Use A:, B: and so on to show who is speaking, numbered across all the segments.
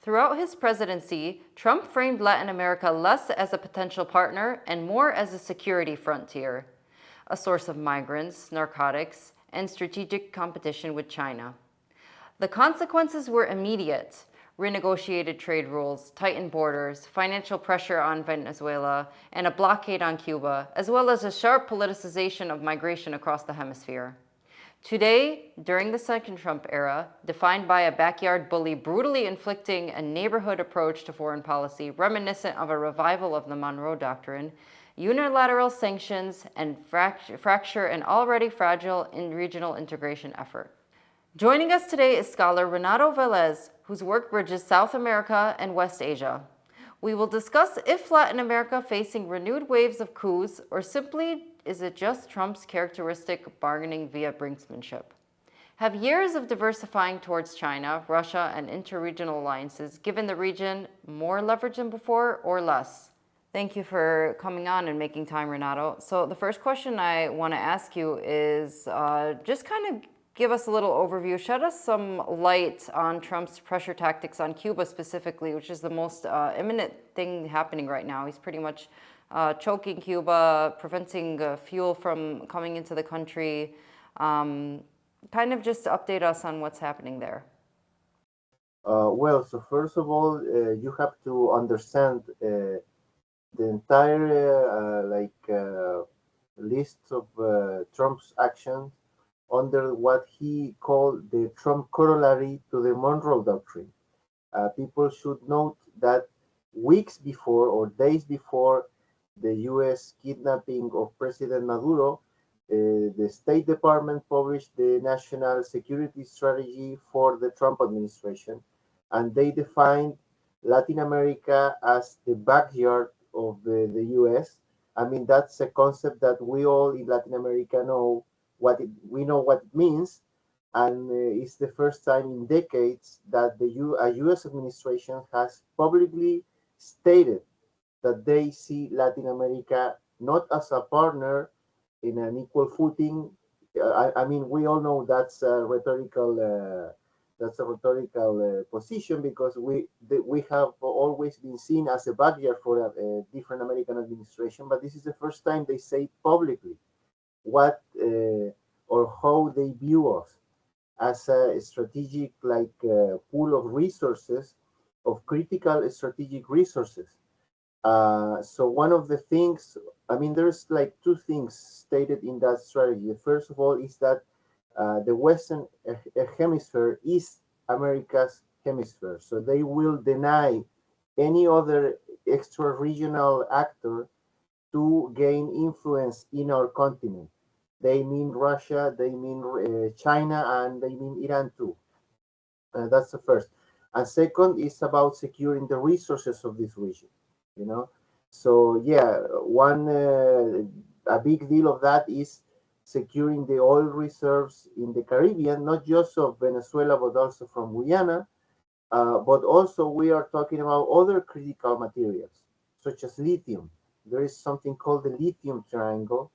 A: Throughout his presidency, Trump framed Latin America less as a potential partner and more as a security frontier, a source of migrants, narcotics, and strategic competition with China. The consequences were immediate: renegotiated trade rules, tightened borders, financial pressure on Venezuela, and a blockade on Cuba, as well as a sharp politicization of migration across the hemisphere. Today, during the second Trump era, defined by a backyard bully brutally inflicting a neighborhood approach to foreign policy reminiscent of a revival of the Monroe Doctrine, unilateral sanctions and fracture an already fragile regional integration effort. Joining us today is scholar Renato Velez, whose work bridges South America and West Asia. We will discuss if Latin America facing renewed waves of coups, or simply is it just Trump's characteristic bargaining via brinksmanship? Have years of diversifying towards China, Russia, and interregional alliances given the region more leverage than before or less? Thank you for coming on and making time, Renato. So the first question I want to ask you is just kind of give us a little overview, shed us some light on Trump's pressure tactics on Cuba specifically, which is the most imminent thing happening right now. He's pretty much choking Cuba, preventing fuel from coming into the country. Kind of just update us on what's happening there.
B: Well, so first of all, you have to understand the entire list of Trump's actions under what he called the Trump corollary to the Monroe Doctrine. People should note that weeks before or days before the U.S. kidnapping of President Maduro, the State Department published the National Security Strategy for the Trump administration, and they defined Latin America as the backyard of the U.S. I mean, that's a concept that we all in Latin America know we know what it means, and it's the first time in decades that a U.S. administration has publicly stated that they see Latin America not as a partner in an equal footing. I mean, we all know that's a rhetorical position because we have always been seen as a backyard for a different American administration, but this is the first time they say publicly what or how they view us as a strategic pool of resources, of critical strategic resources. So one of the things, I mean, there's like two things stated in that strategy. First of all is that the Western hemisphere is America's hemisphere, so they will deny any other extra regional actor to gain influence in our continent. They mean Russia, they mean China, and they mean Iran too. That's the first. And second is about securing the resources of this region. You know, so yeah, one a big deal of that is securing the oil reserves in the Caribbean, not just of Venezuela but also from Guyana. But also we are talking about other critical materials such as lithium. There is something called the lithium triangle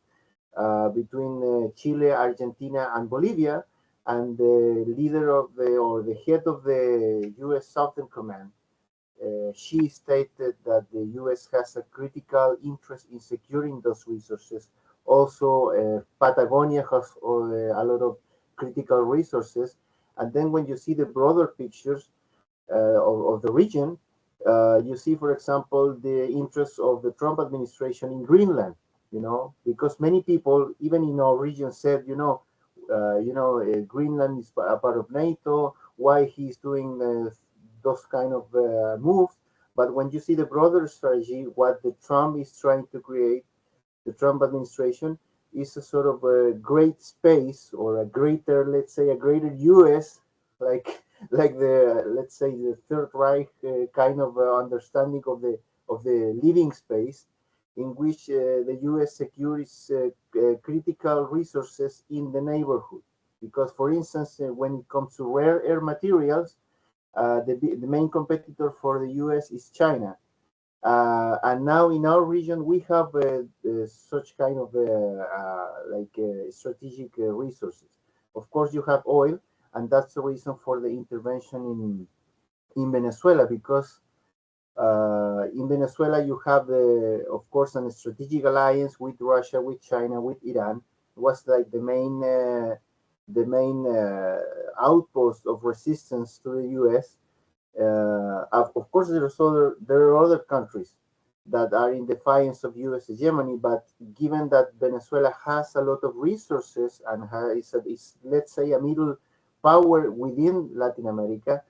B: between Chile, Argentina, and Bolivia, and the leader of the head of the U.S. Southern Command. She stated that the U.S. has a critical interest in securing those resources. Also, Patagonia has a lot of critical resources. And then when you see the broader pictures of the region, you see, for example, the interests of the Trump administration in Greenland. Because many people, even in our region, said, Greenland is a part of NATO. Why he's doing those kind of moves? But when you see the broader strategy, what the Trump is trying to create, the Trump administration, is a sort of a great space or a greater, let's say, a greater U.S. like the let's say the Third Reich kind of understanding of the living space in which the U.S. secures critical resources in the neighborhood. Because, for instance, when it comes to rare earth materials, the main competitor for the U.S. is China. And now in our region, we have such kind of strategic resources. Of course, you have oil, and that's the reason for the intervention in Venezuela, because in Venezuela you have, of course, a strategic alliance with Russia, with China, with Iran. It was like the main outpost of resistance to the U.S. Of course, there are other countries that are in defiance of U.S. hegemony, but given that Venezuela has a lot of resources and is, let's say, a middle power within Latin America,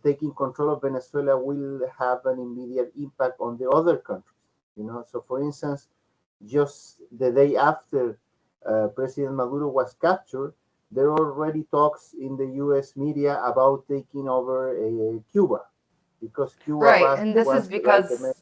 B: taking control of Venezuela will have an immediate impact on the other countries. So for instance, just the day after President Maduro was captured, there are already talks in the U.S. media about taking over Cuba, because Cuba
A: Right,
B: was
A: and this is
B: was like the main.
A: because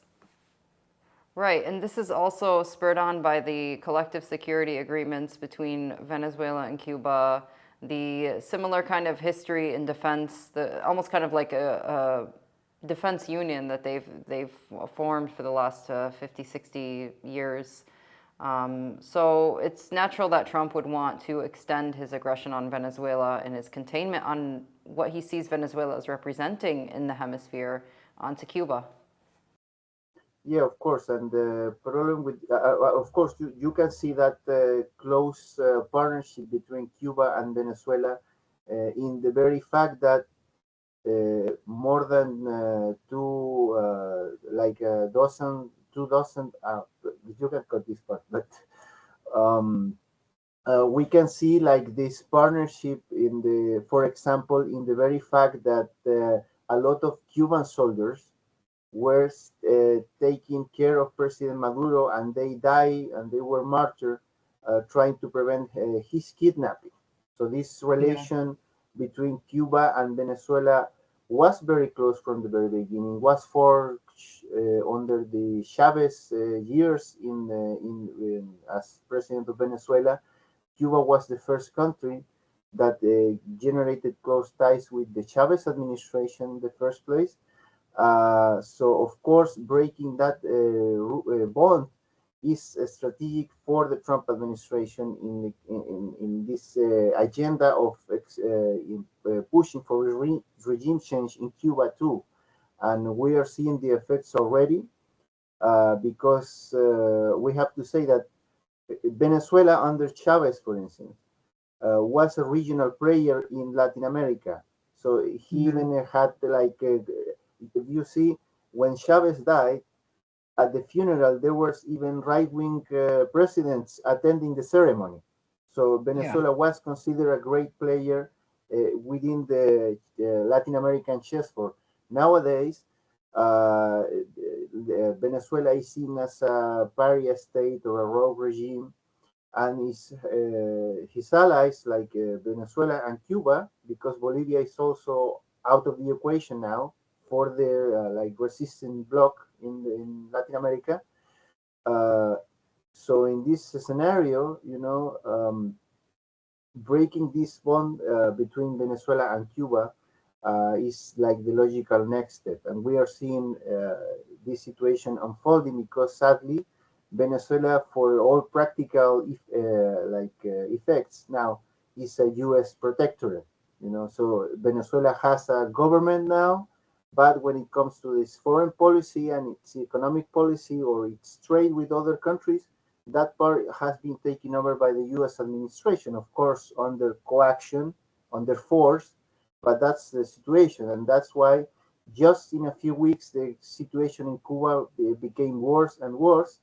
A: Right, and this is also spurred on by the collective security agreements between Venezuela and Cuba, the similar kind of history in defense, the almost kind of like a defense union that they've formed for the last 50, 60 years. So it's natural that Trump would want to extend his aggression on Venezuela and his containment on what he sees Venezuela as representing in the hemisphere onto Cuba.
B: Yeah, of course. And the problem with, of course, you can see that close partnership between Cuba and Venezuela in the very fact that more than like a dozen, 2 dozen, you can cut this part, but um, we can see like this partnership in the, for example, in the very fact that a lot of Cuban soldiers were taking care of President Maduro, and they died and they were martyred trying to prevent his kidnapping. So this
C: Yeah.
B: relation between Cuba and Venezuela was very close from the very beginning. Was forged under the Chavez years as president of Venezuela. Cuba was the first country that generated close ties with the Chavez administration in the first place. So, of course, breaking that bond is strategic for the Trump administration in this agenda of pushing for regime change in Cuba too. And we are seeing the effects already, because we have to say that Venezuela under Chavez, for instance, was a regional player in Latin America. So he
C: Yeah.
B: even had like, if you see, when Chavez died, at the funeral, there was even right-wing presidents attending the ceremony. So
C: Yeah.
B: Venezuela was considered a great player within the Latin American chessboard. Nowadays, Venezuela is seen as a pariah state or a rogue regime, and his allies like Venezuela and Cuba, because Bolivia is also out of the equation now for the like resistant bloc in Latin America. Uh, so in this scenario, breaking this bond between Venezuela and Cuba is like the logical next step. And we are seeing this situation unfolding because sadly, Venezuela, for all practical effects now, is a U.S. protectorate. So Venezuela has a government now, but when it comes to its foreign policy and its economic policy or its trade with other countries, that part has been taken over by the U.S. administration, of course, under coaction, under force, but that's the situation. And that's why just in a few weeks, the situation in Cuba became worse and worse.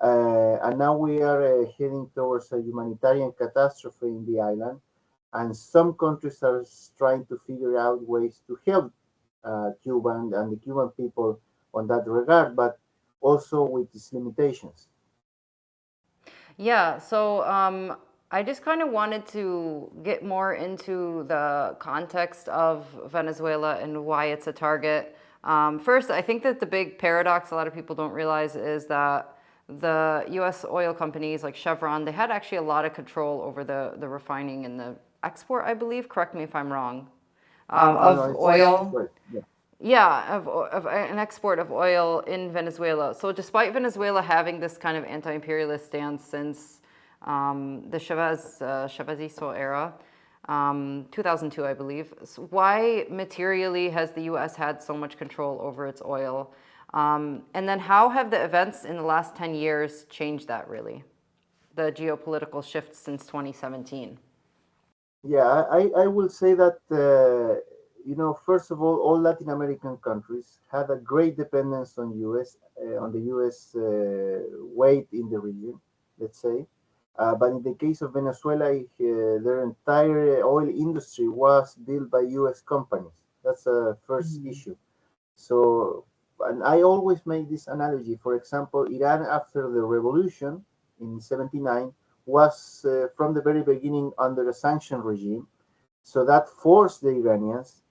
B: And now we are heading towards a humanitarian catastrophe in the island. And some countries are trying to figure out ways to help Cuba and the Cuban people on that regard, but also with its limitations.
A: Yeah, so I just kind of wanted to get more into the context of Venezuela and why it's a target. First, I think that the big paradox a lot of people don't realize is that the US oil companies like Chevron, they had actually a lot of control over the refining and the export, I believe, correct me if I'm wrong,
B: No, no,
A: of
B: it's
A: oil.
B: right. Yeah.
A: Yeah, of an export of oil in Venezuela. So despite Venezuela having this kind of anti-imperialist stance since the Chavezismo era, 2002, I believe. So why materially has the U.S. had so much control over its oil? And then how have the events in the last 10 years changed that really? The geopolitical shifts since 2017.
B: Yeah, I will say that, first of all Latin American countries had a great dependence on on the U.S. Weight in the region, let's say. But in the case of Venezuela, their entire oil industry was built by U.S. companies. That's a first issue. So, and I always make this analogy. For example, Iran after the revolution in 79 was from the very beginning under a sanction regime. So that forced the Iranians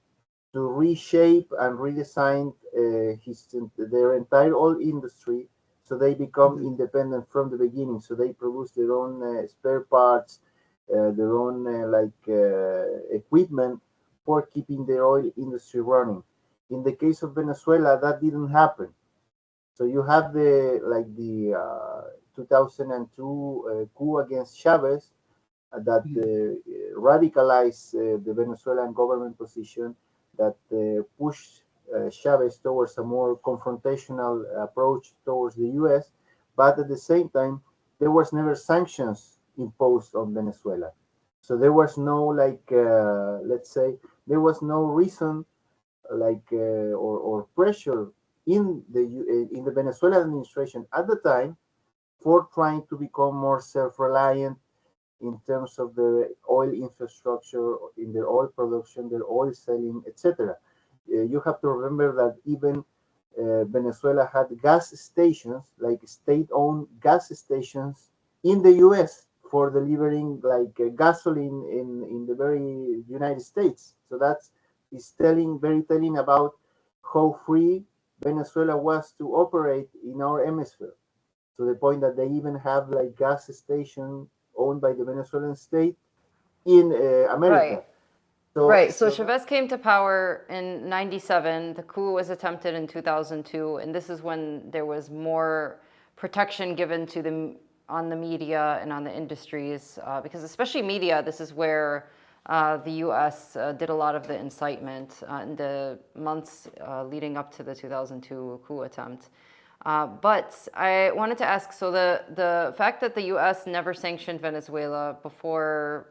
B: to reshape and redesign their entire oil industry so they become independent from the beginning. So they produce their own spare parts, their own equipment for keeping the oil industry running. In the case of Venezuela, that didn't happen. So you have the 2002 coup against Chavez that radicalized the Venezuelan government position, that pushed Chavez towards a more confrontational approach towards the U.S. But at the same time, there was never sanctions imposed on Venezuela. So there was no let's say, there was no reason or pressure in the Venezuelan administration at the time for trying to become more self-reliant in terms of their oil infrastructure, in their oil production, their oil selling, etc. You have to remember that even Venezuela had gas stations, like state-owned gas stations in the U.S. for delivering gasoline in the very United States. So that's is very telling about how free Venezuela was to operate in our hemisphere, to the point that they even have like gas station owned by the Venezuelan state in
A: Right.
B: America. So,
A: Right. So
B: so that,
A: Chavez came to power in 97. The coup was attempted in 2002. And this is when there was more protection given to the on the media and on the industries, because especially media, this is where the U.S. Did a lot of the incitement in the months leading up to the 2002 coup attempt. But I wanted to ask, so the fact that the U.S. never sanctioned Venezuela before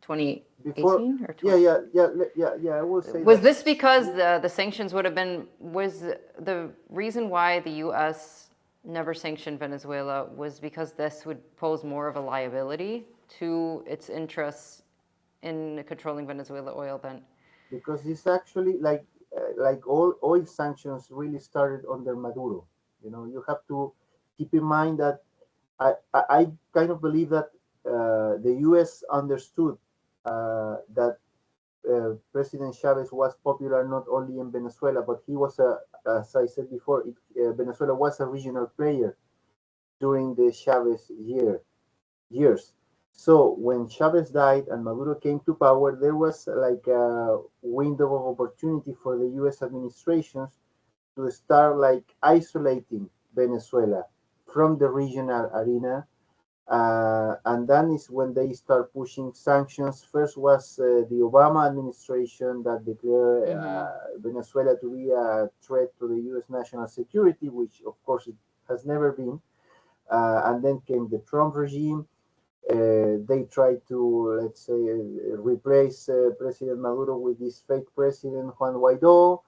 B: before,
A: 2018 or
B: yeah,
A: 20,
B: yeah, yeah, yeah, I will say
A: was
B: that.
A: this because the sanctions would have been, was the reason why the U.S. never sanctioned Venezuela was because this would pose more of a liability to its interests in controlling Venezuela oil than?
B: Because it's actually like all oil sanctions really started under Maduro. You have to keep in mind that I kind of believe that the U.S. understood that President Chavez was popular not only in Venezuela, but he was as I said before, Venezuela was a regional player during the Chavez years. So when Chavez died and Maduro came to power, there was like a window of opportunity for the U.S. administrations to start like isolating Venezuela from the regional arena. And then is when they start pushing sanctions. First was the Obama administration that declared Venezuela to be a threat to the U.S. national security, which of course it has never been. And then came the Trump regime. They tried to, let's say, replace President Maduro with this fake president Juan Guaido,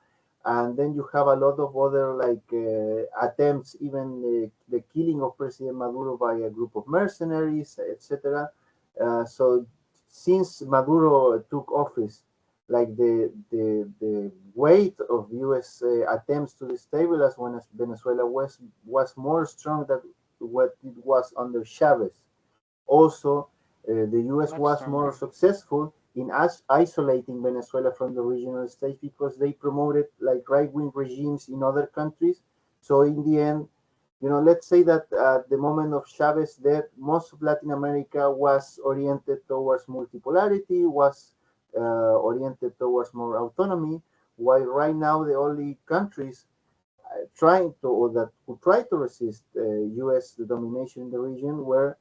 B: and then you have a lot of other attempts, even the killing of President Maduro by a group of mercenaries, etc. So since Maduro took office, like the weight of U.S. Attempts to destabilize Venezuela was more strong than what it was under Chavez. Also, the U.S.
A: Much
B: was more
A: stronger.
B: successful in isolating Venezuela from the regional states because they promoted like right-wing regimes in other countries. So in the end, let's say that at the moment of Chavez's death, most of Latin America was oriented towards multipolarity, was oriented towards more autonomy, while right now the only countries trying to or that who tried to resist U.S. domination in the region were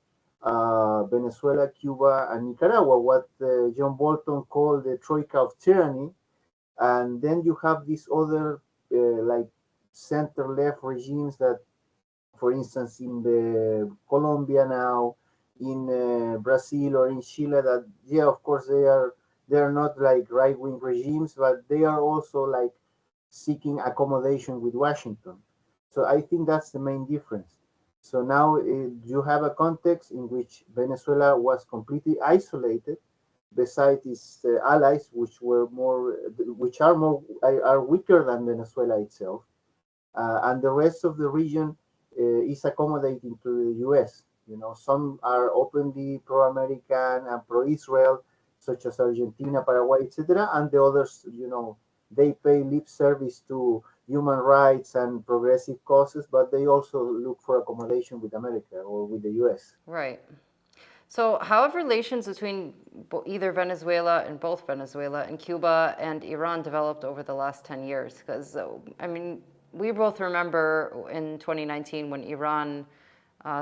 B: Venezuela, Cuba, and Nicaragua, what John Bolton called the troika of tyranny. And then you have these other like center left regimes that, for instance, in the Colombia now, in Brazil or in Chile, that yeah, of course they are not like right wing regimes, but they are also like seeking accommodation with Washington. So I think that's the main difference. So now you have a context in which Venezuela was completely isolated beside its allies, which are weaker than Venezuela itself, and the rest of the region is accommodating to the U.S. You know, some are openly pro-American and pro-Israel, such as Argentina, Paraguay, etc., and the others, they pay lip service to human rights and progressive causes, but they also look for accommodation with America or with the U.S.
A: Right. So, how have relations between either Venezuela and both Venezuela and Cuba and Iran developed over the last 10 years? Because, I mean, we both remember in 2019 when Iran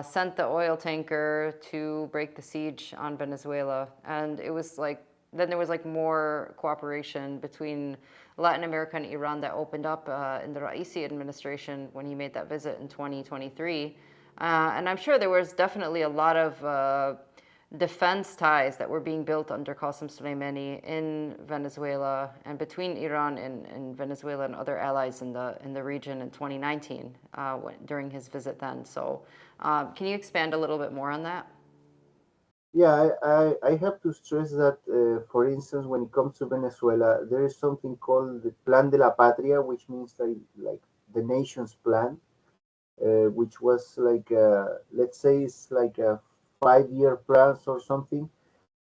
A: sent the oil tanker to break the siege on Venezuela. And it was like, then there was like more cooperation between Latin America and Iran that opened up in the Raisi administration when he made that visit in 2023. And I'm sure there was definitely a lot of defense ties that were being built under Qasem Soleimani in Venezuela and between Iran and Venezuela and other allies in the region in 2019 during his visit then. So, can you expand a little bit more on that?
B: Yeah, I have to stress that, for instance, when it comes to Venezuela, there is something called the Plan de la Patria, which means like the nation's plan, which was like, let's say, it's like a 5-year plan or something.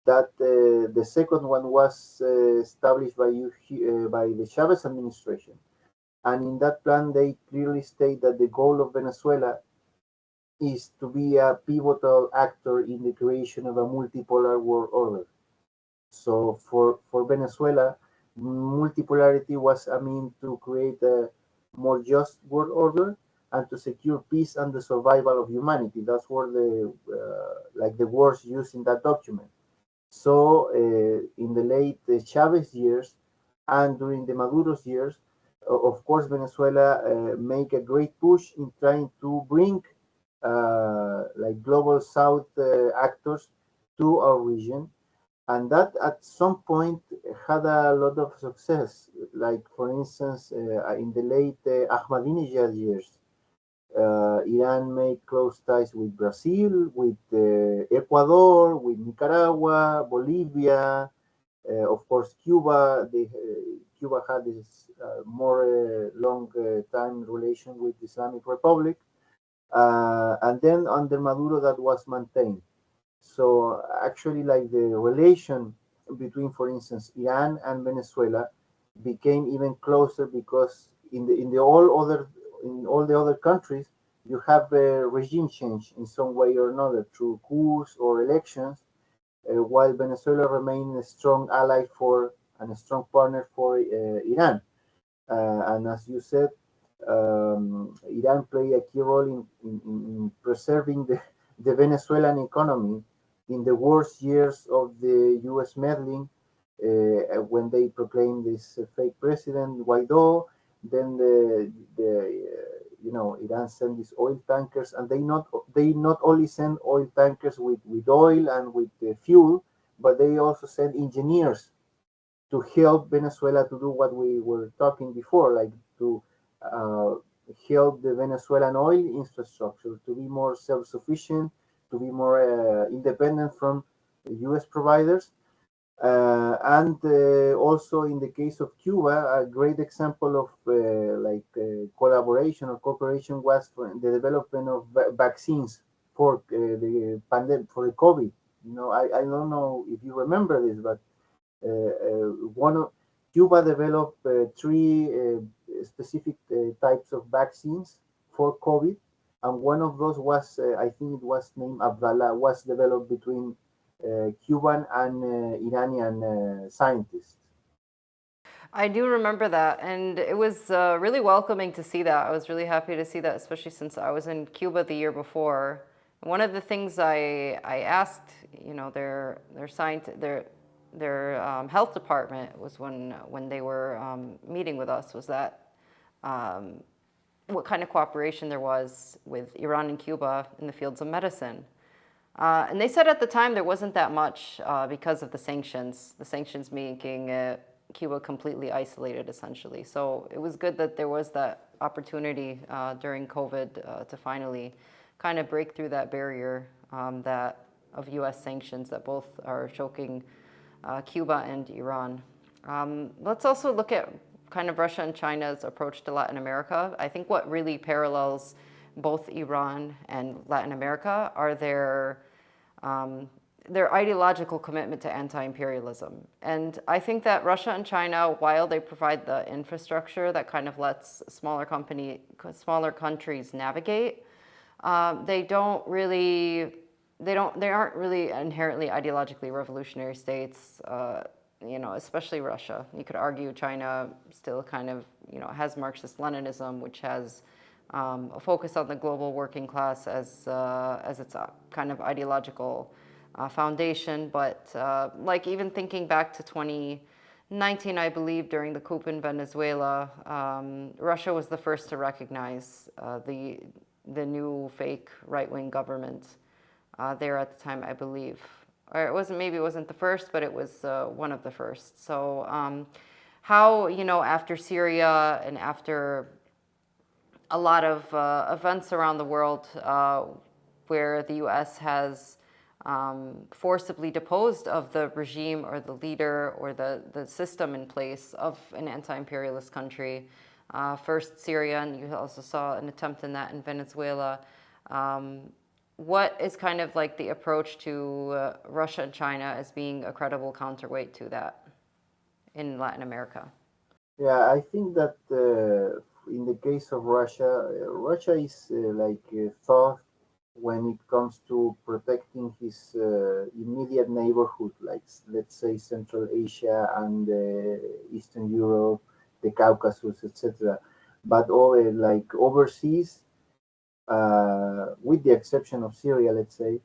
B: That the second one was established by the Chavez administration, and in that plan they clearly state that the goal of Venezuela is to be a pivotal actor in the creation of a multipolar world order. So for Venezuela, multipolarity was a mean to create a more just world order and to secure peace and the survival of humanity. That's where the words used in that document. So in the late Chavez years and during the Maduro's years, of course, Venezuela make a great push in trying to bring like global South actors to our region, and that at some point had a lot of success. Like for instance, in the late Ahmadinejad years, Iran made close ties with Brazil, with Ecuador, with Nicaragua, Bolivia, of course Cuba. Cuba had this more long time relation with the Islamic Republic, and then under Maduro that was maintained. So actually, like the relation between, for instance, Iran and Venezuela became even closer because in all the other countries you have a regime change in some way or another through coups or elections, while Venezuela remained a strong ally for and a strong partner for Iran. And as you said, Iran played a key role in preserving the Venezuelan economy in the worst years of the U.S. meddling, when they proclaimed this fake president Guaido. Then Iran sent these oil tankers, and they not only send oil tankers with oil and with fuel, but they also send engineers to help Venezuela to do what we were talking before, like to uh, help the Venezuelan oil infrastructure to be more self-sufficient, to be more independent from U.S. providers. And also in the case of Cuba, a great example of collaboration or cooperation was for the development of vaccines for the pandemic, for the COVID. I don't know if you remember this, but one of Cuba developed three specific types of vaccines for COVID, and one of those was, I think it was named Abdallah, was developed between Cuban and Iranian scientists.
A: I do remember that, and it was really welcoming to see that. I was really happy to see that, especially since I was in Cuba the year before, One of the things I asked, their health department was when they were meeting with us was that um, what kind of cooperation there was with Iran and Cuba in the fields of medicine. And they said at the time there wasn't that much because of the sanctions making Cuba completely isolated essentially. So it was good that there was that opportunity during COVID to finally kind of break through that barrier that of U.S. sanctions that both are choking Cuba and Iran. Let's also look at kind of Russia and China's approach to Latin America. I think what really parallels both Iran and Latin America are their ideological commitment to anti-imperialism. And I think that Russia and China, while they provide the infrastructure that kind of lets smaller countries navigate, they don't really, they aren't really inherently ideologically revolutionary states. Especially Russia. You could argue China still kind of, has Marxist-Leninism, which has a focus on the global working class as its kind of ideological foundation. But like even thinking back to 2019, I believe, during the coup in Venezuela, Russia was the first to recognize the new fake right-wing government there at the time, I believe. Or maybe it wasn't the first, but it was one of the first. So how, after Syria and after a lot of events around the world where the U.S. has forcibly deposed of the regime or the leader or the system in place of an anti-imperialist country. First Syria, and you also saw an attempt in that in Venezuela. What is kind of like the approach to Russia and China as being a credible counterweight to that in Latin America?
B: Yeah, I think that in the case of Russia, Russia is thought when it comes to protecting his immediate neighborhood, like let's say Central Asia and Eastern Europe, the Caucasus, etc. But like overseas, with the exception of Syria, let's say,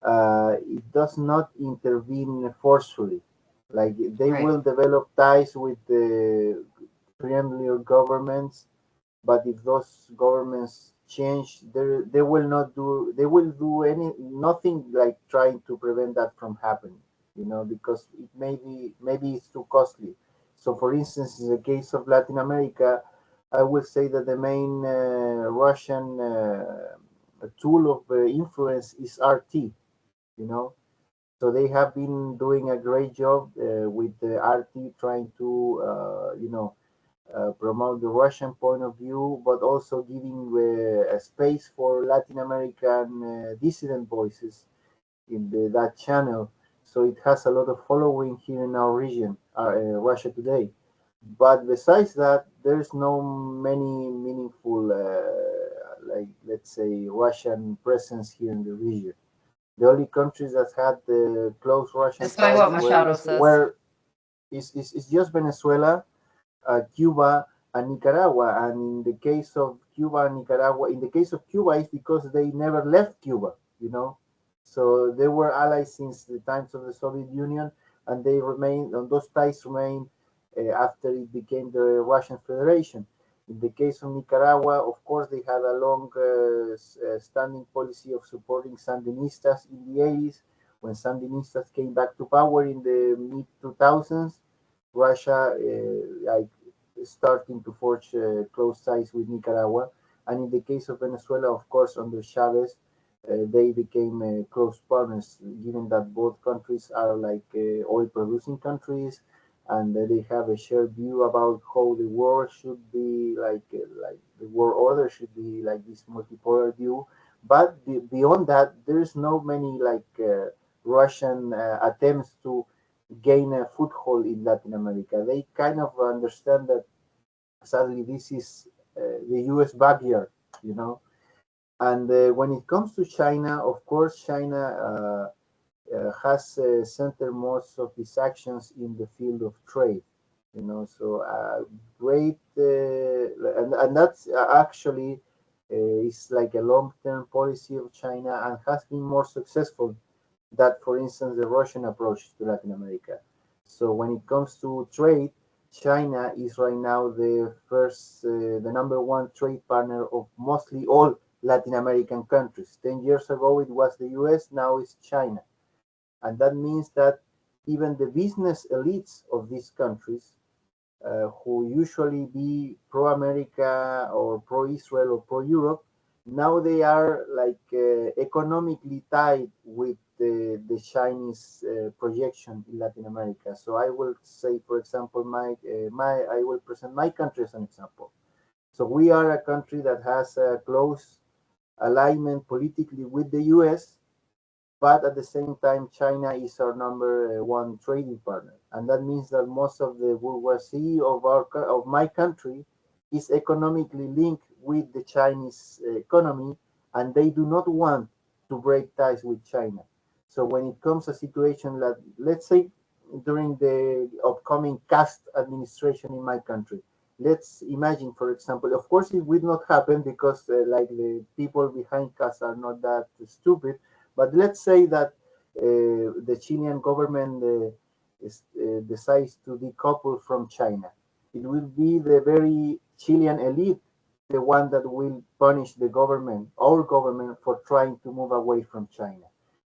B: it does not intervene forcefully. Like they
A: Right.
B: will develop ties with the friendlier governments, but if those governments change, they will do nothing like trying to prevent that from happening. Because maybe it's too costly. So, for instance, in the case of Latin America, I would say that the main Russian tool of influence is RT. You know, so they have been doing a great job with the RT trying to promote the Russian point of view, but also giving a space for Latin American dissident voices in that channel. So it has a lot of following here in our region, Russia Today. But besides that, there's no many meaningful, like let's say, Russian presence here in the region. The only countries that had the close Russian
A: Despite
B: ties
A: what Machado says.
B: were is just Venezuela, Cuba, and Nicaragua. And in the case of Cuba and Nicaragua, in the case of Cuba, it's because they never left Cuba. So they were allies since the times of the Soviet Union, and they remain, and those ties remain after it became the Russian Federation. In the case of Nicaragua, of course, they had a long standing policy of supporting Sandinistas in the 80s. When Sandinistas came back to power in the mid 2000s, Russia like starting to forge close ties with Nicaragua. And in the case of Venezuela, of course, under Chavez, they became close partners, given that both countries are like oil producing countries, and they have a shared view about how the world should be, like the world order should be, like this multipolar view. But beyond that, there's no many Russian attempts to gain a foothold in Latin America. They kind of understand that sadly this is the U.S. backyard, you know. And when it comes to China, of course, China has centered most of its actions in the field of trade. So great, and that's actually It's like a long-term policy of China and has been more successful than, for instance, the Russian approach to Latin America. So when it comes to trade, China is right now the number one trade partner of mostly all Latin American countries. 10 years ago, it was the US, now it's China. And that means that even the business elites of these countries, who usually be pro-America or pro-Israel or pro-Europe, now they are like economically tied with the Chinese projection in Latin America. So I will say, for example, I will present my country as an example. So we are a country that has a close alignment politically with the US, but at the same time, China is our number one trading partner, and that means that most of the bourgeoisie of my country is economically linked with the Chinese economy, and they do not want to break ties with China. So when it comes a situation that, let's say, during the upcoming caste administration in my country, let's imagine, for example, of course, it will not happen because, like, the people behind caste are not that stupid, but let's say that the Chilean government decides to decouple from China. It will be the very Chilean elite, the one that will punish the government, our government, for trying to move away from China.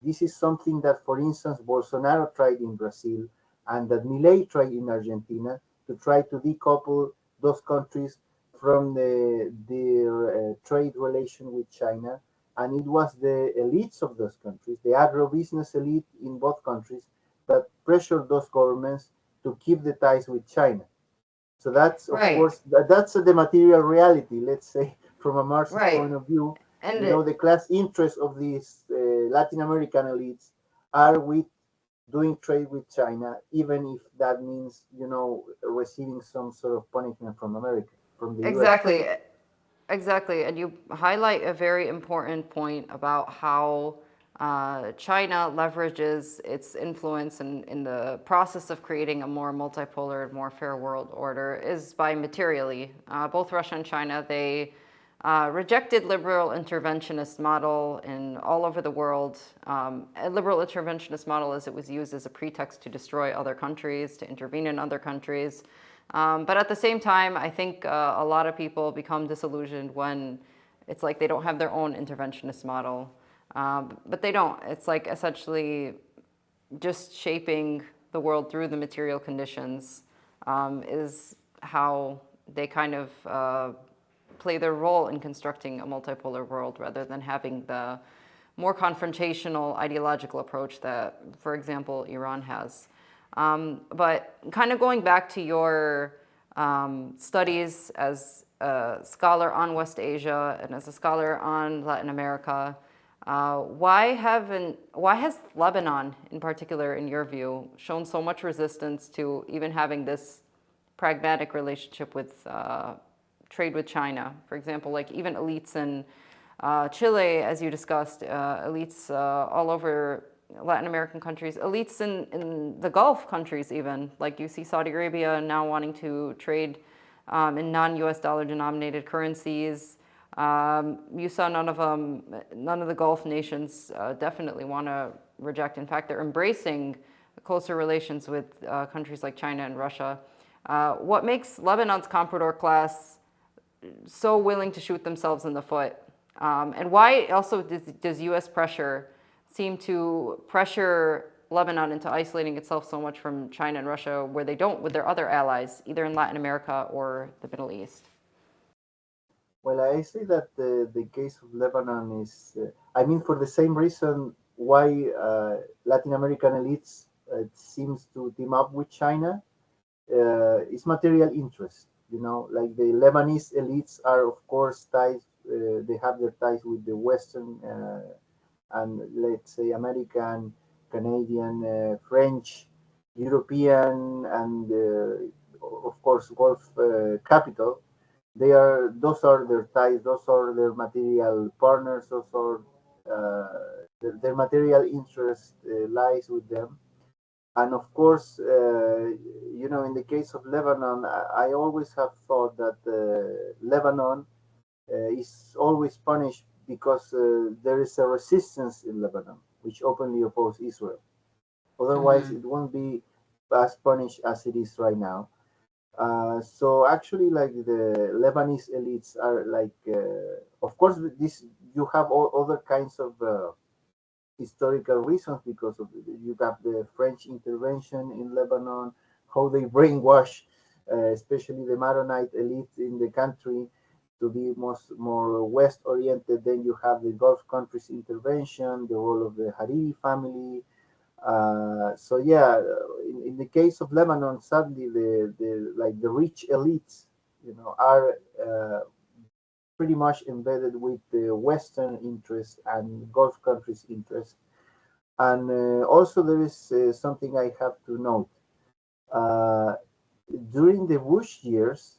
B: This is something that, for instance, Bolsonaro tried in Brazil and that Milei tried in Argentina to try to decouple those countries from their trade relation with China, and it was the elites of those countries, the agribusiness elite in both countries, that pressured those governments to keep the ties with China. So that's, of
A: Right,
B: course, that's the material reality. Let's say, from a Marxist
A: right.
B: point of view,
A: And it,
B: the class interests of these Latin American elites are with doing trade with China, even if that means, receiving some sort of punishment from America, from the US.
A: exactly, exactly. And you highlight a very important point about how China leverages its influence in the process of creating a more multipolar, more fair world order is by materially. Both Russia and China, they rejected liberal interventionist model in all over the world. A liberal interventionist model as it was used as a pretext to destroy other countries, to intervene in other countries. But at the same time, I think a lot of people become disillusioned when it's like they don't have their own interventionist model. But they don't. It's like essentially just shaping the world through the material conditions is how they kind of play their role in constructing a multipolar world rather than having the more confrontational ideological approach that, for example, Iran has. But kind of going back to your studies as a scholar on West Asia and as a scholar on Latin America, why has Lebanon, in particular, in your view, shown so much resistance to even having this pragmatic relationship with trade with China? For example, like even elites in Chile, as you discussed, elites all over Latin American countries, elites in the Gulf countries, even like you see Saudi Arabia now wanting to trade in non-US dollar denominated currencies. You saw none of the Gulf nations definitely want to reject. In fact, they're embracing closer relations with countries like China and Russia. What makes Lebanon's comprador class so willing to shoot themselves in the foot? And why also does U.S. pressure seem to pressure Lebanon into isolating itself so much from China and Russia, where they don't with their other allies, either in Latin America or the Middle East?
B: Well, I say that the case of Lebanon is, I mean, for the same reason why Latin American elites seems to team up with China, is material interest. Like the Lebanese elites are, of course, ties. They have their ties with the Western and, let's say, American, Canadian, French, European, and of course Gulf capital. Those are their ties. Those are their material partners. Those are their material interest lies with them. And of course, in the case of Lebanon, I always have thought that Lebanon is always punished because there is a resistance in Lebanon, which openly oppose Israel. Otherwise,
A: Mm-hmm.
B: it won't be as punished as it is right now. So actually, like the Lebanese elites are like, of course, this you have all other kinds of historical reasons because of you have the French intervention in Lebanon, how they brainwash, especially the Maronite elite in the country to be more west oriented. Then you have the Gulf countries intervention, the role of the Hariri family. So yeah, in the case of Lebanon, sadly, the like the rich elites, are pretty much embedded with the Western interests and Gulf countries' interests. And also, there is something I have to note. Uh, During the Bush years,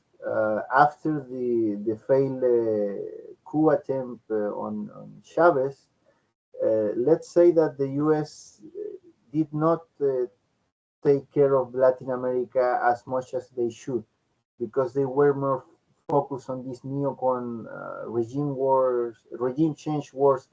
B: after the failed coup attempt on Chavez, let's say that the U.S. did not take care of Latin America as much as they should because they were more focused on these neocon regime change wars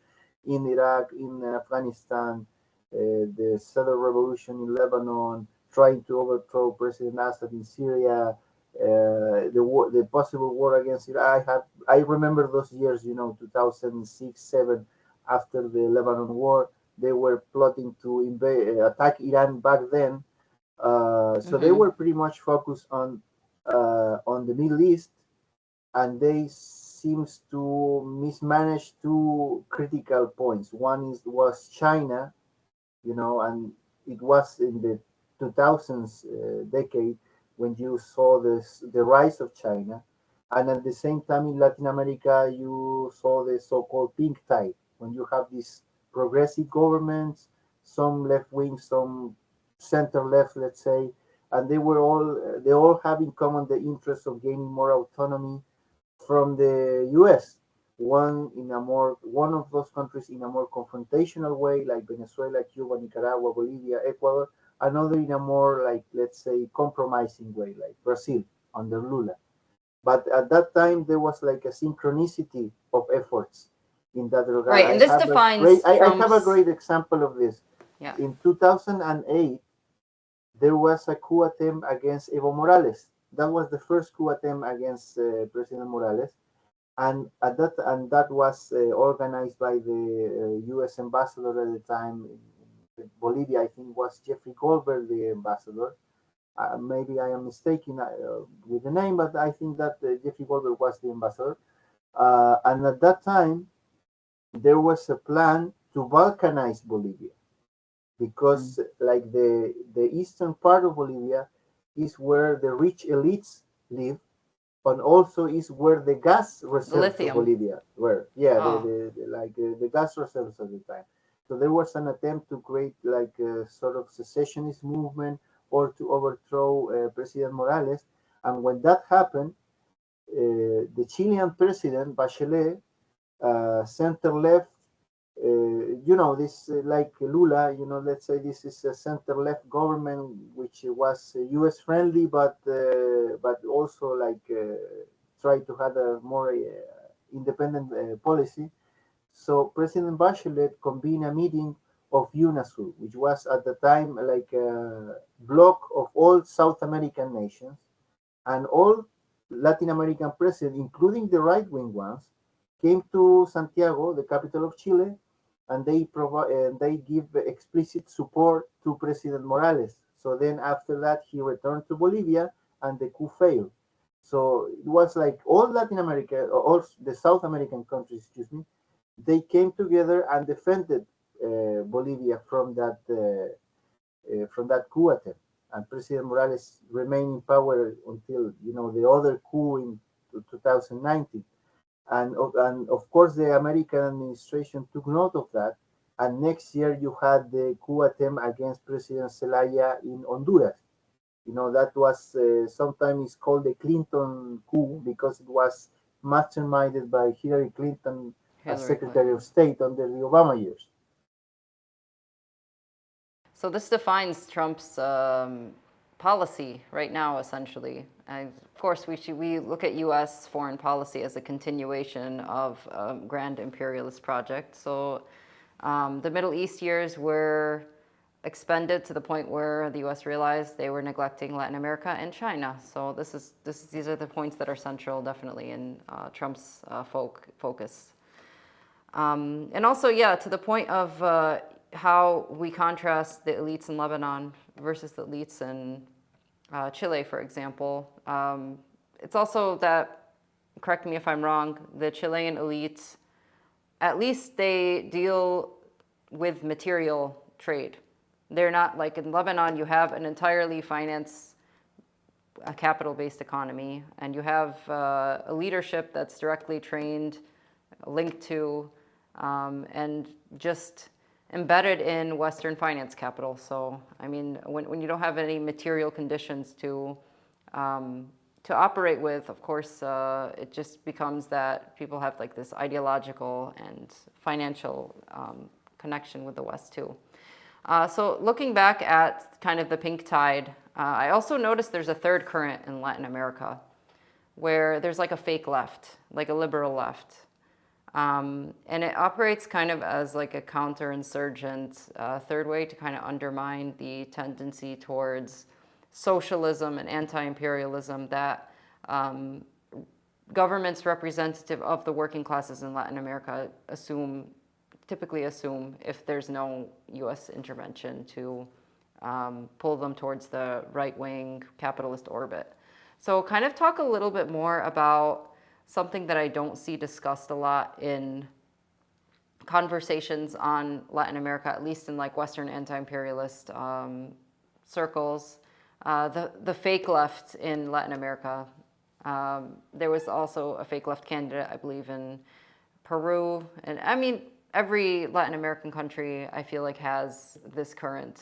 B: in Iraq, in Afghanistan, the Southern Revolution in Lebanon, trying to overthrow President Assad in Syria, the possible war against Iraq. I remember those years, 2006, 7, after the Lebanon war. They were plotting to attack Iran back then, so they
A: Mm-hmm.
B: were pretty much focused on the Middle East, and they seems to mismanage two critical points. One is was China, and it was in the 2000s decade when you saw the rise of China, and at the same time in Latin America you saw the so-called pink tide when you have these progressive governments, some left wing, some center left, let's say, and they all have in common the interest of gaining more autonomy from the US. One of those countries in a more confrontational way, like Venezuela, Cuba, Nicaragua, Bolivia, Ecuador. Another in a more like, let's say, compromising way, like Brazil under Lula. But at that time there was like a synchronicity of efforts in that regard.
A: Right, and this defines
B: I have a
A: Trump's.
B: great example of this.
A: Yeah.
B: In 2008, there was a coup attempt against Evo Morales. That was the first coup attempt against President Morales, and that was organized by the U.S. ambassador at the time in Bolivia. I think was Jeffrey Goldberg, the ambassador. Maybe I am mistaken with the name, but I think that Jeffrey Goldberg was the ambassador. And at that time, there was a plan to balkanize Bolivia
A: Mm.
B: because, like the eastern part of Bolivia, is where the rich elites live, and also is where the gas
A: The
B: reserves of
A: lithium.
B: Bolivia were. Yeah,
A: Oh.
B: the gas reserves at the time. So there was an attempt to create like a sort of secessionist movement or to overthrow President Morales. And when that happened, the Chilean president Bachelet, center left, this like Lula, let's say this is a center left government which was U.S. friendly, but also like try to have a more independent policy. So President Bachelet convened a meeting of UNASUR, which was at the time like a bloc of all South American nations, and all Latin American presidents, including the right wing ones, came to Santiago, the capital of Chile, and they give explicit support to President Morales. So then after that, he returned to Bolivia, and the coup failed. So it was like all Latin America, all the South American countries, excuse me, they came together and defended Bolivia from that coup attempt. And President Morales remained in power until the other coup in 2019. And of course, the American administration took note of that. And next year, you had the coup attempt against President Zelaya in Honduras. That was sometimes called the Clinton coup because it was masterminded by Hillary Clinton as
A: Hillary
B: Secretary
A: Clinton.
B: of State under the Obama years.
A: So this defines Trump's policy right now, essentially. Of course, we look at U.S. foreign policy as a continuation of a grand imperialist project. So the Middle East years were expended to the point where the U.S. realized they were neglecting Latin America and China. So these are the points that are central, definitely, in Trump's focus. And also, yeah, to the point of how we contrast the elites in Lebanon versus the elites in Chile, for example. It's also that, correct me if I'm wrong, the Chilean elites, at least they deal with material trade. They're not like in Lebanon, you have an entirely a capital-based economy, and you have a leadership that's directly trained, linked to, and just embedded in Western finance capital. So, I mean, when you don't have any material conditions to operate with, of course, it just becomes that people have like this ideological and financial connection with the West too. So looking back at kind of the pink tide, I also noticed there's a third current in Latin America where there's like a fake left, like a liberal left. And it operates kind of as like a counterinsurgent third way to kind of undermine the tendency towards socialism and anti-imperialism that governments representative of the working classes in Latin America typically assume if there's no U.S. intervention to pull them towards the right-wing capitalist orbit. So kind of talk a little bit more about something that I don't see discussed a lot in conversations on Latin America, at least in like Western anti-imperialist circles, the fake left in Latin America. There was also a fake left candidate, I believe, in Peru. And I mean, every Latin American country, I feel like, has this current.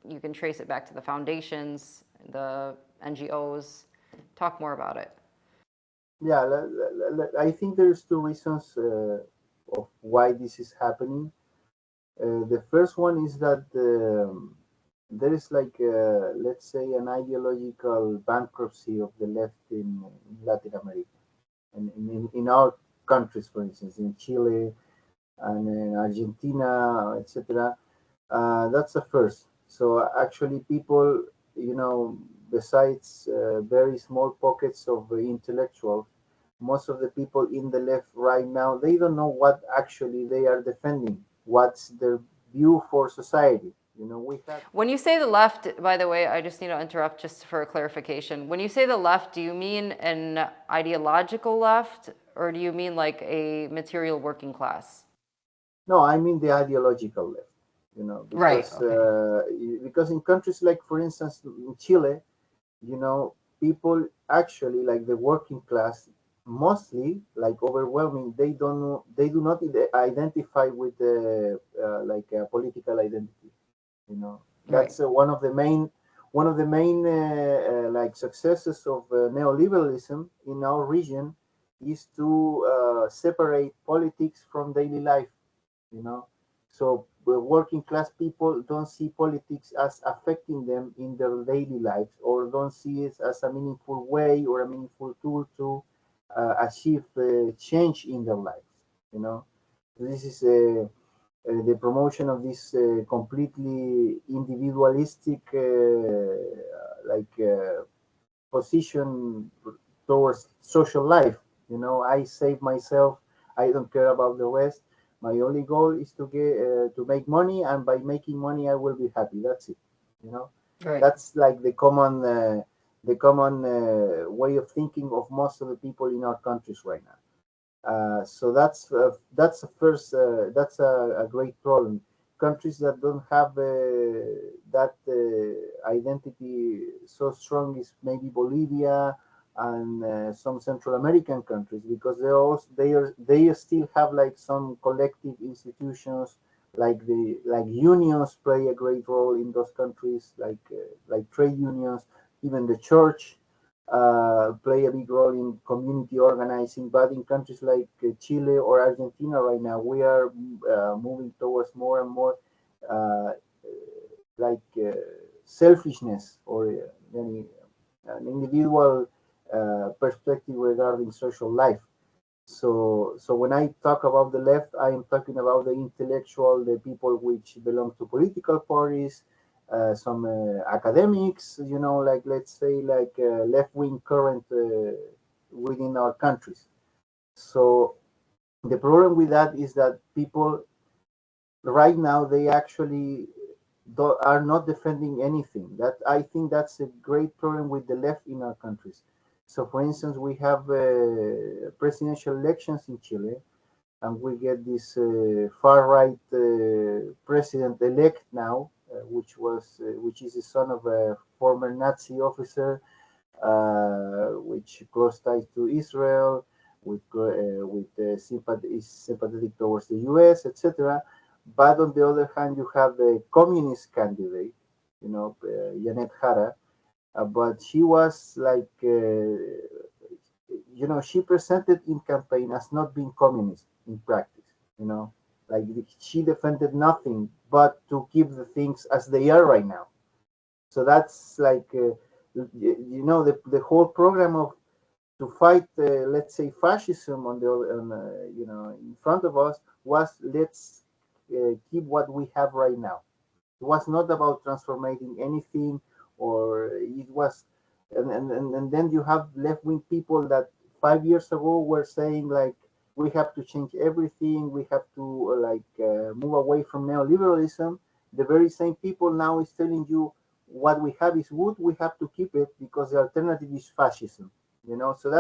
A: You can trace it back to the foundations, the NGOs. Talk more about it.
B: Yeah, I think there's two reasons of why this is happening. The first one is that there is like, let's say, an ideological bankruptcy of the left in Latin America, and in our countries, for instance, in Chile and in Argentina, etc. That's the first. So actually, people, besides very small pockets of intellectuals, most of the people in the left right now, they don't know what actually they are defending. What's their view for society? We have.
A: When you say the left, by the way, I just need to interrupt just for a clarification. When you say the left, do you mean an ideological left, or do you mean like a material working class?
B: No, I mean the ideological left.
A: Right.
B: Because
A: Okay.
B: because in countries like, for instance, in Chile, people actually, like the working class, mostly, like overwhelming, they do not identify with the like political identity.
A: Right.
B: That's one of the main like successes of neoliberalism in our region is to separate politics from daily life. So the working class people don't see politics as affecting them in their daily lives, or don't see it as a meaningful way or a meaningful tool to achieve change in their lives. This is the promotion of this completely individualistic position towards social life. I save myself. I don't care about the rest. My only goal is to get to make money, and by making money, I will be happy. That's it. You know,
A: Right.
B: that's like the common way of thinking of most of the people in our countries right now. So that's a first that's a great problem. Countries that don't have that identity so strong is maybe Bolivia and some Central American countries, because they still have like some collective institutions, like unions play a great role in those countries, like trade unions, even the church play a big role in community organizing. But in countries like Chile or Argentina right now, we are moving towards more and more uh, like selfishness, or an individual perspective regarding social life. So when I talk about the left, I am talking about the intellectual, the people which belong to political parties, some academics, like let's say like left-wing current within our countries. So the problem with that is that people right now they actually are not defending anything. That I think that's a great problem with the left in our countries. So, for instance, we have presidential elections in Chile, and we get this far right president elect now, which is the son of a former Nazi officer, which close ties to Israel, with is sympathetic towards the U.S., etc. But on the other hand, you have the communist candidate, Janet Jara, but she was like, she presented in campaign as not being communist in practice, like she defended nothing but to keep the things as they are right now. So that's like, the whole program of to fight, let's say, fascism on the other, in front of us was let's keep what we have right now. It was not about transforming anything, or it was, and then you have left wing people that 5 years ago were saying like we have to change everything, we have to move away from neoliberalism. The very same people now is telling you what we have is good, we have to keep it because the alternative is fascism. So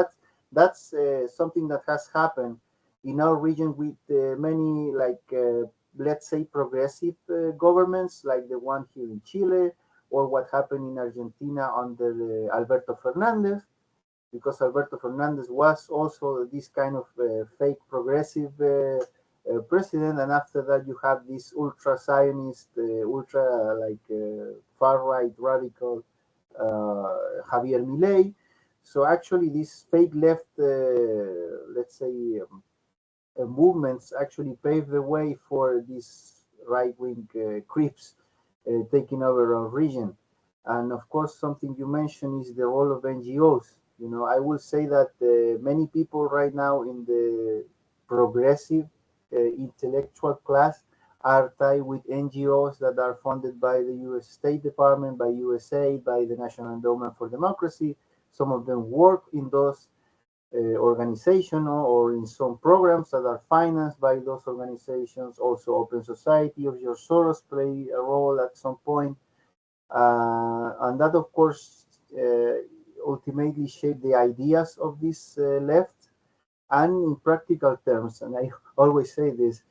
B: that's something that has happened in our region with many let's say progressive governments like the one here in Chile, or what happened in Argentina under Alberto Fernandez, because Alberto Fernandez was also this kind of fake progressive president, and after that you have this ultra Zionist, ultra far right radical Javier Milei. So actually, these fake left, let's say, movements actually paved the way for these right-wing creeps taking over our region. And of course, something you mentioned is the role of NGOs. I will say that many people right now in the progressive intellectual class are tied with NGOs that are funded by the U.S. State Department, by USA, by the National Endowment for Democracy. Some of them work in those organizations or in some programs that are financed by those organizations. Also, Open Society of George Soros play a role at some point. And that, of course, ultimately shaped the ideas of this left. And in practical terms, and I always say this,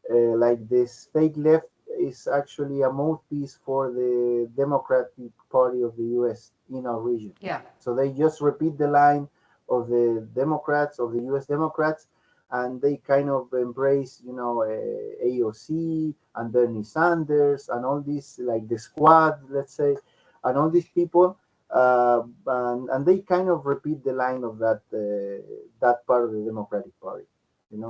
B: like this fake left is actually a mouthpiece for the Democratic Party of the U.S. in our region.
A: Yeah.
B: So they just repeat the line of the Democrats, of the U.S. Democrats, and they kind of embrace, AOC and Bernie Sanders and all these, like the squad, let's say, and all these people, and they kind of repeat the line of that part of the Democratic Party.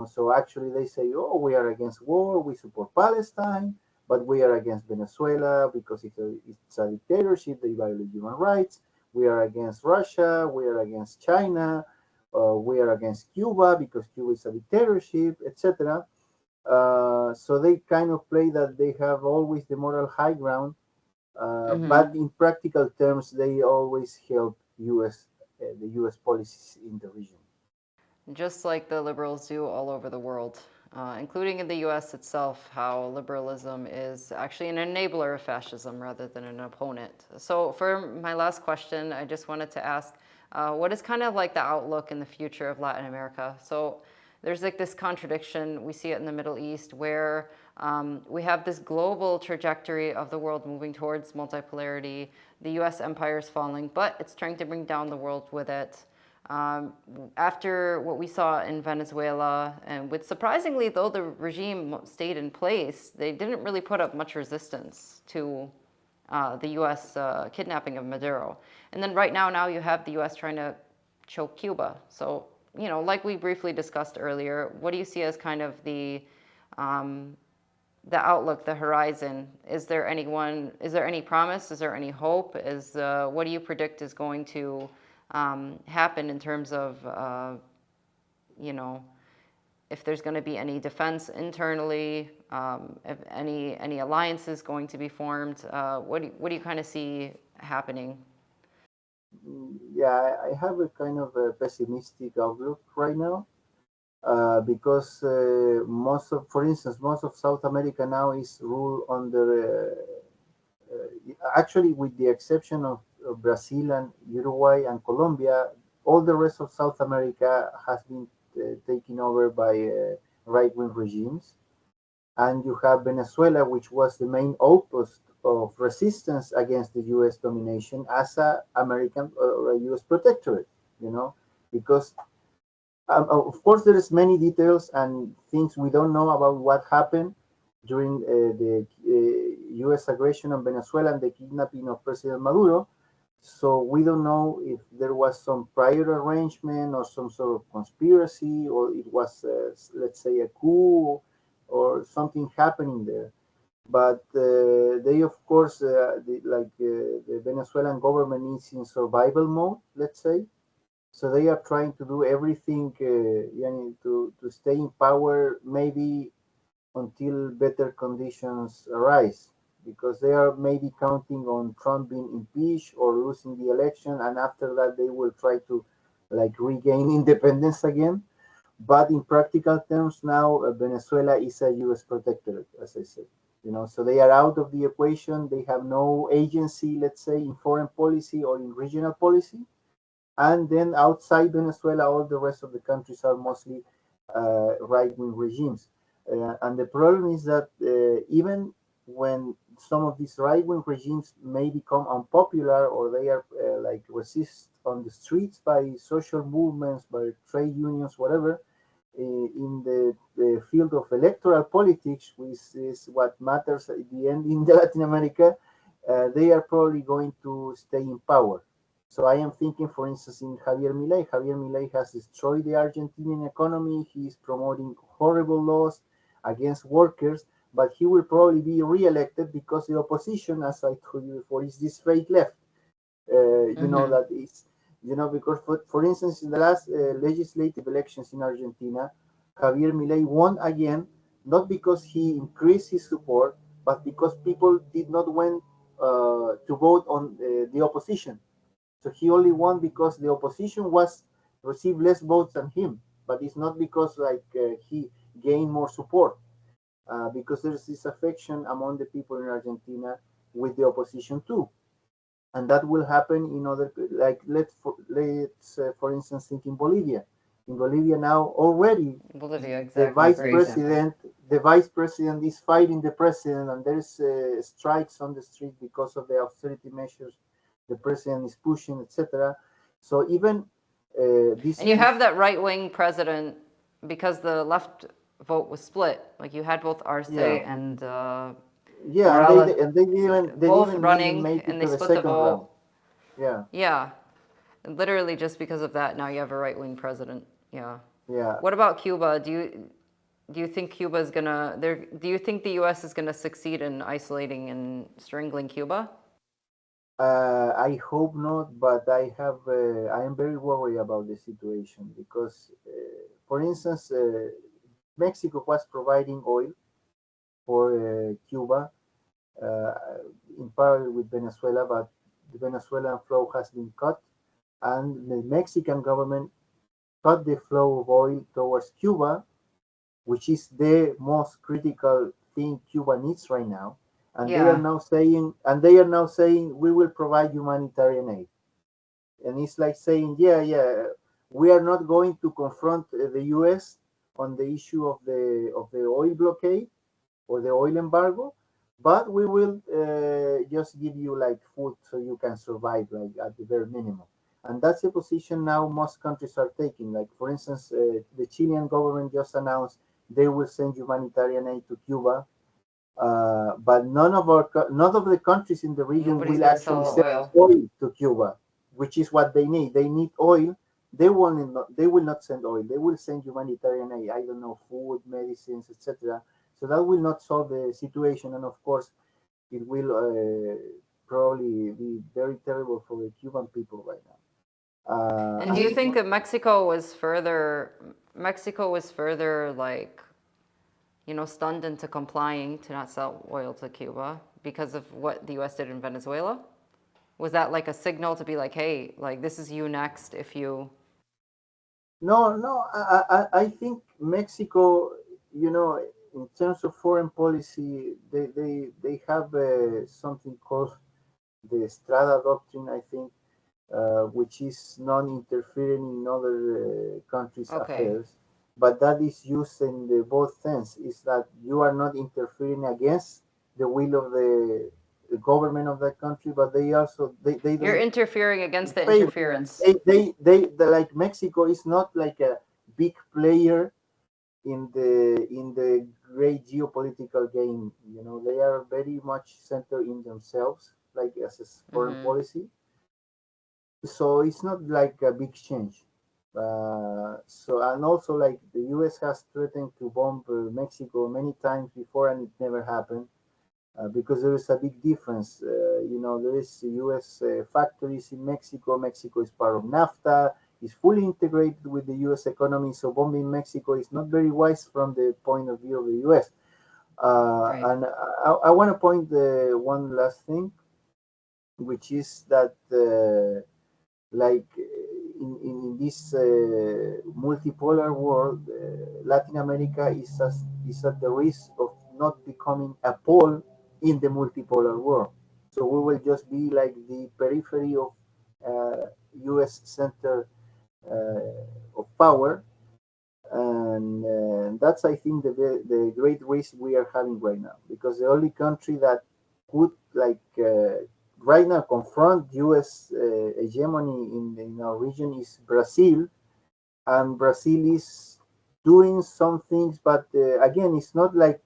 B: So actually they say, oh, we are against war, we support Palestine, but we are against Venezuela because it's a dictatorship, they violate human rights. We are against Russia, we are against China, we are against Cuba because Cuba is a dictatorship, etc. So they kind of play that they have always the moral high ground, but in practical terms, they always help the U.S. policies in the region.
A: Just like the liberals do all over the world, including in the US itself, how liberalism is actually an enabler of fascism rather than an opponent. So for my last question, I just wanted to ask, what is kind of like the outlook in the future of Latin America? So there's like this contradiction, we see it in the Middle East, where we have this global trajectory of the world moving towards multipolarity. The US empire is falling, but it's trying to bring down the world with it. After what we saw in Venezuela, and with surprisingly, though the regime stayed in place, they didn't really put up much resistance to the U.S. Kidnapping of Maduro. And then right now you have the U.S. trying to choke Cuba. So, like we briefly discussed earlier, what do you see as kind of the the outlook, the horizon? Is there any promise? Is there any hope? What do you predict is going to happen in terms of, you know, if there's going to be any defense internally, if any alliances going to be formed? What do you kind of see happening?
B: Yeah, I have a kind of a pessimistic outlook right now, because for instance, most of South America now is ruled under, actually, with the exception of Brazil and Uruguay and Colombia, all the rest of South America has been taken over by right-wing regimes. And you have Venezuela, which was the main outpost of resistance against the U.S. domination as a American or a U.S. protectorate. You know, because of course there is many details and things we don't know about what happened during the U.S. aggression on Venezuela and the kidnapping of President Maduro. So we don't know if there was some prior arrangement or some sort of conspiracy, or it was, let's say, a coup or something happening there. But they, of course, the Venezuelan government is in survival mode, let's say. So they are trying to do everything, to stay in power, maybe until better conditions arise, because they are maybe counting on Trump being impeached or losing the election, and after that they will try to like regain independence again. But in practical terms, now Venezuela is a U.S. protectorate, as I said. So they are out of the equation. They have no agency, let's say, in foreign policy or in regional policy. And then outside Venezuela, all the rest of the countries are mostly right-wing regimes. And the problem is that even when some of these right-wing regimes may become unpopular, or they are like resist on the streets by social movements, by trade unions, whatever, in the field of electoral politics, which is what matters at the end in Latin America, they are probably going to stay in power. So I am thinking, for instance, in Javier Milei. Javier Milei has destroyed the Argentinian economy. He is promoting horrible laws against workers, but he will probably be re-elected because the opposition, as I told you before, is this fake left.
A: Mm-hmm.
B: That is, because for instance, in the last legislative elections in Argentina, Javier Milei won again, not because he increased his support, but because people did not went to vote on the opposition. So he only won because the opposition was received less votes than him, but it's not because he gained more support. Because there's this affection among the people in Argentina with the opposition too, and that will happen in other, like for instance think in Bolivia. In Bolivia now already
A: Bolivia,
B: the
A: exactly.
B: vice
A: Great example.
B: president the vice president is fighting the president, and there's strikes on the street because of the austerity measures the president is pushing, etc. So even this
A: And you
B: year,
A: have that right wing president because the left vote was split. Like you had both Arce
B: yeah,
A: and
B: yeah, and
A: Morales
B: they
A: both
B: didn't even
A: running,
B: make it
A: and they
B: to the
A: split the
B: second
A: vote.
B: round. Yeah,
A: Yeah, and literally just because of that, now you have a right wing president. Yeah.
B: yeah.
A: What about Cuba? Do you think Cuba is gonna there? Do you think the U.S. is gonna succeed in isolating and strangling Cuba?
B: I hope not, but I am very worried about the situation because, for instance, Mexico was providing oil for Cuba uh, in parallel with Venezuela, but the Venezuelan flow has been cut, and the Mexican government cut the flow of oil towards Cuba, which is the most critical thing Cuba needs right now. And
A: Yeah.
B: they are now saying we will provide humanitarian aid. And it's like saying, yeah, we are not going to confront the U.S. on the issue of the oil blockade or the oil embargo, but we will just give you like food so you can survive, like at the bare minimum. And that's the position now most countries are taking. Like for instance, the Chilean government just announced they will send humanitarian aid to Cuba, but none of the countries in the region
A: Nobody's
B: will
A: gonna
B: actually
A: sell
B: send
A: oil.
B: oil to Cuba, which is what they need. They need oil. They will not send oil. They will send humanitarian aid. I don't know, food, medicines, etc. So that will not solve the situation, and of course, it will probably be very terrible for the Cuban people right now.
A: And do you think that Mexico was further like, stunned into complying to not sell oil to Cuba because of what the US did in Venezuela? Was that like a signal to be like, hey, like this is you next if you.
B: No, no, I think Mexico, in terms of foreign policy, they have something called the Strada Doctrine, I think, which is non-interfering in other countries'
A: Okay.
B: affairs. But that is used in the both sense, is that you are not interfering against the will of the government of that country, but they also they
A: You're
B: don't
A: interfering against the
B: favor.
A: interference.
B: Like Mexico is not like a big player in the great geopolitical game. They are very much centered in themselves, like as a foreign
A: Mm-hmm.
B: policy. So it's not like a big change. So and also like the U.S. has threatened to bomb Mexico many times before, and it never happened because there is a big difference. There is U.S. Factories in Mexico. Mexico is part of NAFTA. Is fully integrated with the U.S. economy. So bombing Mexico is not very wise from the point of view of the U.S.
A: Right.
B: And I want to point one last thing, which is that like in this multipolar world, Latin America is at the risk of not becoming a pole in the multipolar world. So we will just be like the periphery of U.S. center of power, and that's I think the great risk we are having right now, because the only country that could like right now confront U.S. Hegemony in our region is Brazil, and Brazil is doing some things, but again, it's not like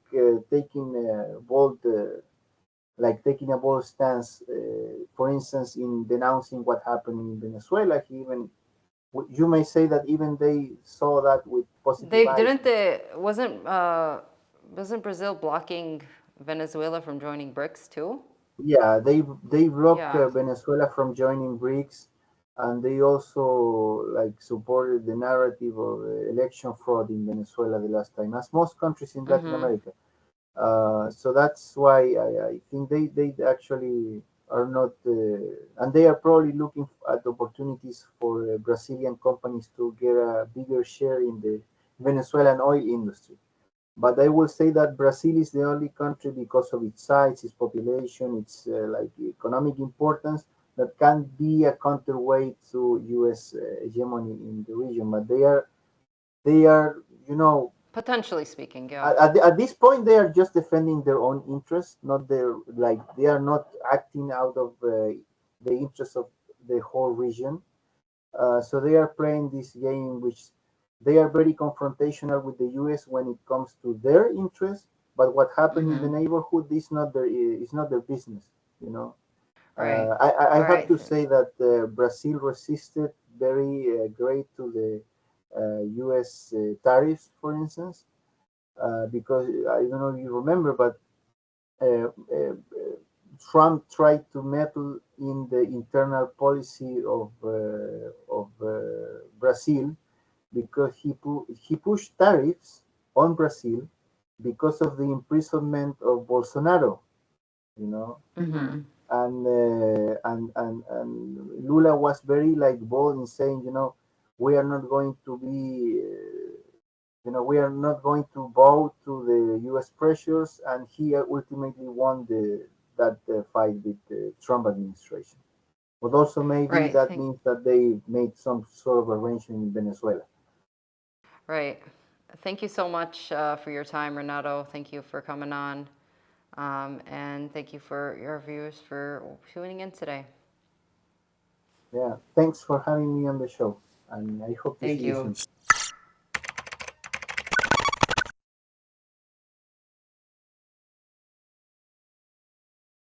B: taking a bold. Like taking a bold stance, for instance, in denouncing what happened in Venezuela. He even you may say that even they saw that with positive
A: They
B: eyes.
A: didn't they wasn't Brazil blocking Venezuela from joining BRICS too?
B: Yeah, they block
A: Yeah.
B: Venezuela from joining BRICS, and they also like supported the narrative of election fraud in Venezuela the last time, as most countries in Latin
A: Mm-hmm.
B: America. So that's why I think they actually are not, and they are probably looking at opportunities for Brazilian companies to get a bigger share in the Venezuelan oil industry. But I will say that Brazil is the only country, because of its size, its population, its like economic importance, that can be a counterweight to U.S. Hegemony in the region. But they are,
A: Potentially speaking, yeah.
B: at this point they are just defending their own interests, not their like they are not acting out of the interest of the whole region. So they are playing this game, which they are very confrontational with the U.S. when it comes to their interests. But what happened in
A: Mm-hmm.
B: the neighborhood is not their business. You know,
A: Right.
B: I
A: All
B: have
A: right.
B: to say that Brazil resisted very great to the U.S. Tariffs, for instance, because I don't know if you remember, but uh, uh, Trump tried to meddle in the internal policy of Brazil, because he pushed tariffs on Brazil because of the imprisonment of Bolsonaro, you know,
A: Mm-hmm.
B: and Lula was very like bold in saying, we are not going to be, we are not going to bow to the U.S. pressures, and he ultimately won that fight with the Trump administration. But also maybe
A: Right.
B: that means that they made some sort of arrangement in Venezuela.
A: Right. Thank you so much for your time, Renato. Thank you for coming on. And thank you for your viewers for tuning in today.
B: Yeah, thanks for having me on the show, and I hope to see
A: Thank
B: you
A: you.
B: soon.